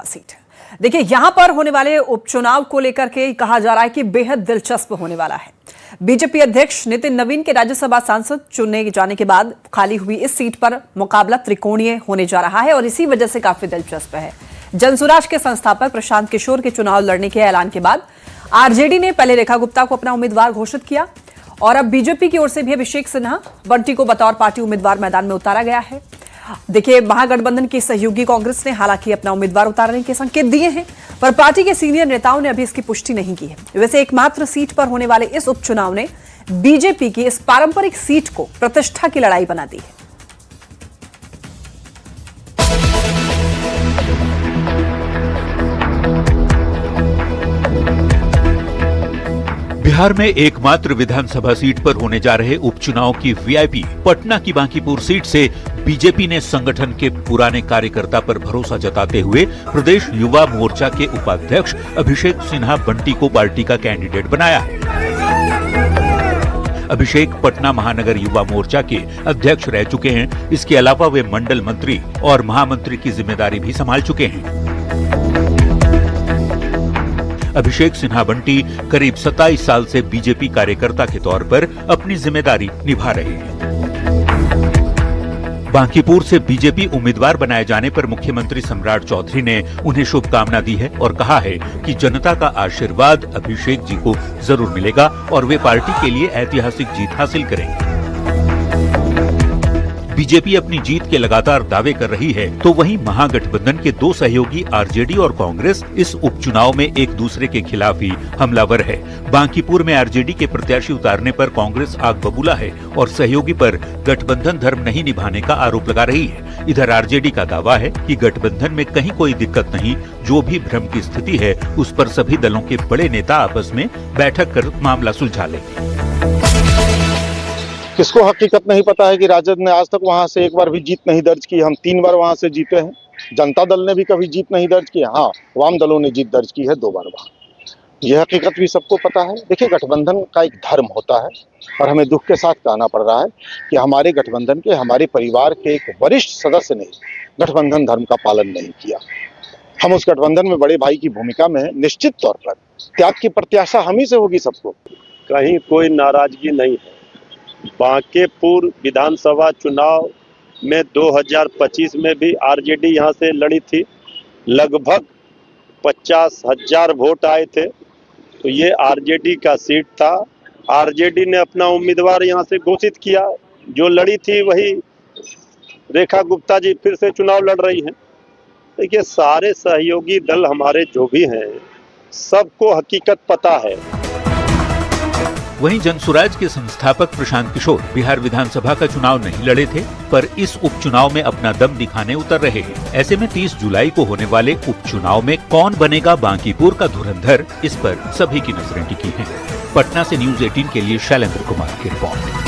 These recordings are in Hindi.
सीट। देखिए, यहां पर होने वाले उपचुनाव को लेकर के कहा जा रहा है कि बेहद दिलचस्प होने वाला है। बीजेपी अध्यक्ष नितिन नवीन के राज्यसभा सांसद चुने जाने के बाद खाली हुई इस सीट पर मुकाबला त्रिकोणीय होने जा रहा है और इसी वजह से काफी दिलचस्प है। जनसुराज के संस्थापक प्रशांत किशोर के चुनाव लड़ने के ऐलान के बाद आरजेडी ने पहले रेखा गुप्ता को अपना उम्मीदवार घोषित किया और अब बीजेपी की ओर से भी अभिषेक सिन्हा बंटी को बतौर पार्टी उम्मीदवार मैदान में उतारा गया है। देखिए, महागठबंधन की सहयोगी कांग्रेस ने हालांकि अपना उम्मीदवार उतारने के संकेत दिए हैं, पर पार्टी के सीनियर नेताओं ने अभी इसकी पुष्टि नहीं की है। वैसे एकमात्र सीट पर होने वाले इस उपचुनाव ने बीजेपी की इस पारंपरिक सीट को प्रतिष्ठा की लड़ाई बना दी है। बिहार में एकमात्र विधानसभा सीट पर होने जा रहे उपचुनाव की वीआईपी पटना की बांकीपुर सीट से बीजेपी ने संगठन के पुराने कार्यकर्ता पर भरोसा जताते हुए प्रदेश युवा मोर्चा के उपाध्यक्ष अभिषेक सिन्हा बंटी को पार्टी का कैंडिडेट बनाया है। अभिषेक पटना महानगर युवा मोर्चा के अध्यक्ष रह चुके हैं। इसके अलावा वे मंडल मंत्री और महामंत्री की जिम्मेदारी भी संभाल चुके हैं। अभिषेक सिन्हा बंटी करीब 27 साल से बीजेपी कार्यकर्ता के तौर पर अपनी जिम्मेदारी निभा रहे हैं। बांकीपुर से बीजेपी उम्मीदवार बनाए जाने पर मुख्यमंत्री सम्राट चौधरी ने उन्हें शुभकामना दी है और कहा है कि जनता का आशीर्वाद अभिषेक जी को जरूर मिलेगा और वे पार्टी के लिए ऐतिहासिक जीत हासिल करेंगे। बीजेपी अपनी जीत के लगातार दावे कर रही है, तो वहीं महागठबंधन के दो सहयोगी आरजेडी और कांग्रेस इस उपचुनाव में एक दूसरे के खिलाफ ही हमलावर है। बांकीपुर में आरजेडी के प्रत्याशी उतारने पर कांग्रेस आग बबूला है और सहयोगी पर गठबंधन धर्म नहीं निभाने का आरोप लगा रही है। इधर आरजेडी का दावा है कि गठबंधन में कहीं कोई दिक्कत नहीं, जो भी भ्रम की स्थिति है उस पर सभी दलों के बड़े नेता आपस में बैठक कर मामला सुलझा लेंगे। किसको हकीकत नहीं पता है कि राजद ने आज तक वहां से एक बार भी जीत नहीं दर्ज की। हम 3 बार वहां से जीते हैं। जनता दल ने भी कभी जीत नहीं दर्ज की। हाँ, वाम दलों ने जीत दर्ज की है 2 बार वहां। यह हकीकत भी सबको पता है। देखिए, गठबंधन का एक धर्म होता है और हमें दुख के साथ कहना पड़ रहा है कि हमारे गठबंधन के, हमारे परिवार के एक वरिष्ठ सदस्य ने गठबंधन धर्म का पालन नहीं किया। हम उस गठबंधन में बड़े भाई की भूमिका में हैं। निश्चित तौर पर त्याग की प्रत्याशा हम ही से होगी सबको। कहीं कोई नाराजगी नहीं है। बांकीपुर विधानसभा चुनाव में 2025 में भी आरजेडी यहां से लड़ी थी। लगभग 50,000 वोट आए थे, तो ये आरजेडी का सीट था। आरजेडी ने अपना उम्मीदवार यहां से घोषित किया। जो लड़ी थी वही रेखा गुप्ता जी फिर से चुनाव लड़ रही हैं। देखिए, सारे सहयोगी दल हमारे जो भी हैं, सबको हकीकत पता है। वहीं जनसुराज के संस्थापक प्रशांत किशोर बिहार विधानसभा का चुनाव नहीं लड़े थे, पर इस उपचुनाव में अपना दम दिखाने उतर रहे हैं। ऐसे में 30 जुलाई को होने वाले उपचुनाव में कौन बनेगा बांकीपुर का धुरंधर, इस पर सभी की नजरें टिकी हैं। पटना से न्यूज 18 के लिए शैलेंद्र कुमार की रिपोर्ट।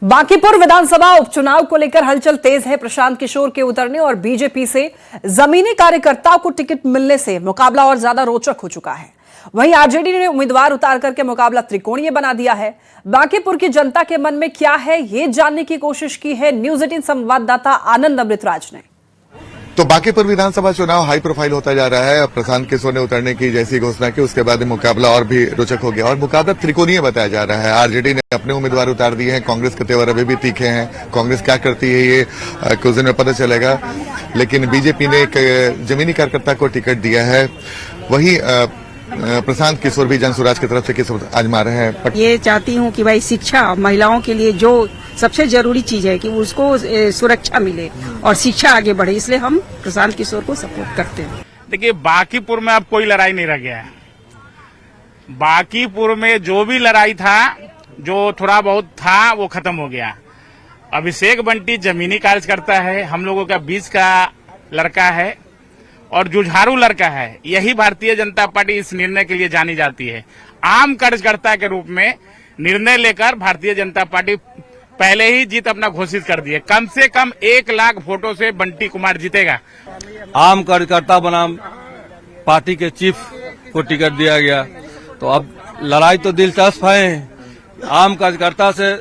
बांकीपुर विधानसभा उपचुनाव को लेकर हलचल तेज है। प्रशांत किशोर के उतरने और बीजेपी से जमीनी कार्यकर्ताओं को टिकट मिलने से मुकाबला और ज्यादा रोचक हो चुका है। वहीं आरजेडी ने उम्मीदवार उतार करके मुकाबला त्रिकोणीय बना दिया है। बांकीपुर की जनता के मन में क्या है, ये जानने की कोशिश की है न्यूज 18 संवाददाता आनंद अमृतराज ने। तो बांकीपुर विधानसभा चुनाव हाई प्रोफाइल होता जा रहा है। प्रशांत किशोर ने उतरने की जैसी घोषणा की, उसके बाद मुकाबला और भी रोचक हो गया और मुकाबला त्रिकोणीय बताया जा रहा है। आरजेडी ने अपने उम्मीदवार उतार दिए हैं। कांग्रेस के तेवर अभी भी तीखे हैं। कांग्रेस क्या करती है ये कुछ दिन में पता चलेगा, लेकिन बीजेपी ने एक जमीनी कार्यकर्ता को टिकट दिया है। वही प्रशांत किशोर भी जनसुराज की तरफ से किस्मत आजमा रहे हैं। ये चाहती हूँ कि भाई शिक्षा महिलाओं के लिए जो सबसे जरूरी चीज है कि उसको सुरक्षा मिले और शिक्षा आगे बढ़े, इसलिए हम प्रशांत किशोर को सपोर्ट करते हैं। देखिए, बांकीपुर में अब कोई लड़ाई नहीं रह गया है। बांकीपुर में जो भी लड़ाई था, जो थोड़ा बहुत था, वो खत्म हो गया। अभिषेक बंटी जमीनी कार्यकर्ता है, हम लोगों का बीच का लड़का है और जुझारू लड़का है। यही भारतीय जनता पार्टी इस निर्णय के लिए जानी जाती है। आम कार्यकर्ता के रूप में निर्णय लेकर भारतीय जनता पार्टी पहले ही जीत अपना घोषित कर दी है। कम से कम 1 लाख वोटों से बंटी कुमार जीतेगा। आम कार्यकर्ता बनाम पार्टी के चीफ को टिकट दिया गया, तो अब लड़ाई तो दिलचस्प है। आम कार्यकर्ता से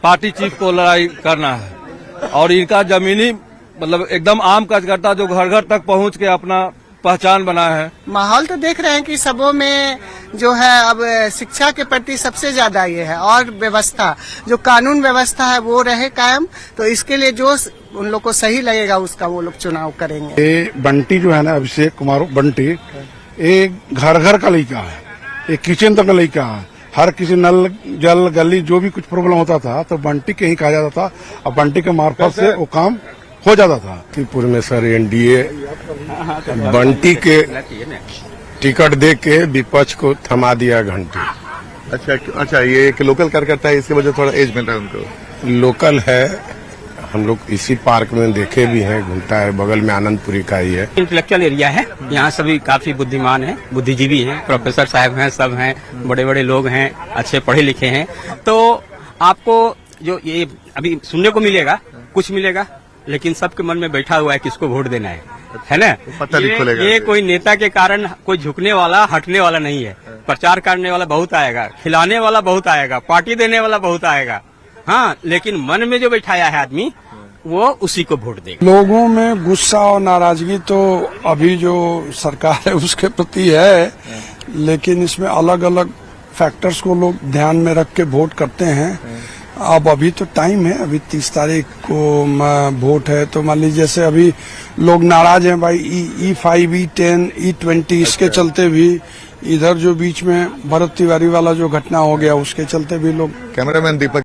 पार्टी चीफ को लड़ाई करना है। और इनका जमीनी मतलब एकदम आम कार्यकर्ता जो घर घर तक पहुंच के अपना पहचान बना है। माहौल तो देख रहे हैं कि सबों में जो है अब शिक्षा के प्रति सबसे ज्यादा ये है, और व्यवस्था जो कानून व्यवस्था है वो रहे कायम, तो इसके लिए जो उन लोग को सही लगेगा उसका वो लोग चुनाव करेंगे। ये बंटी जो है ना, अभिषेक कुमार बंटी, ये घर घर का लड़का है, ये किचन तक का लड़का है। हर किसी नल जल गली जो भी कुछ प्रॉब्लम होता था तो बंटी के ही कहा जाता था, और बंटी के मार्फत से वो काम हो जाता था। त्रिपुर में सर एनडीए बंटी के टिकट दे के विपक्ष को थमा दिया घंटी। अच्छा, ये एक लोकल कार्यकर्ता है, इसकी वजह थोड़ा एज मिल रहा है उनको। लोकल है, हम लोग इसी पार्क में देखे भी हैं, घूमता है, बगल में आनंदपुरी का ही है। इंटेलेक्चुअल एरिया है, यहाँ सभी काफी बुद्धिमान हैं, बुद्धिजीवी हैं, प्रोफेसर साहब हैं, सब हैं, बड़े बड़े लोग हैं, अच्छे पढ़े लिखे हैं। तो आपको जो ये अभी सुनने को मिलेगा, कुछ मिलेगा, लेकिन सबके मन में बैठा हुआ है किसको वोट देना है ना। पता नहीं खुलेगा। ये कोई नेता के कारण कोई झुकने वाला हटने वाला नहीं है। प्रचार करने वाला बहुत आएगा, खिलाने वाला बहुत आएगा, पार्टी देने वाला बहुत आएगा, हाँ, लेकिन मन में जो बैठाया है आदमी वो उसी को वोट देगा। लोगों में गुस्सा और नाराजगी तो अभी जो सरकार है उसके प्रति है, लेकिन इसमें अलग अलग फैक्टर्स को लोग ध्यान में रख के वोट करते हैं। अब अभी तो टाइम है, अभी 30 तारीख को वोट है, तो मान लीजिए जैसे अभी लोग नाराज हैं भाई E5, E10, E20, इसके चलते भी इधर जो बीच में भरत तिवारी वाला जो घटना हो गया उसके चलते भी लोग। कैमरामैन दीपक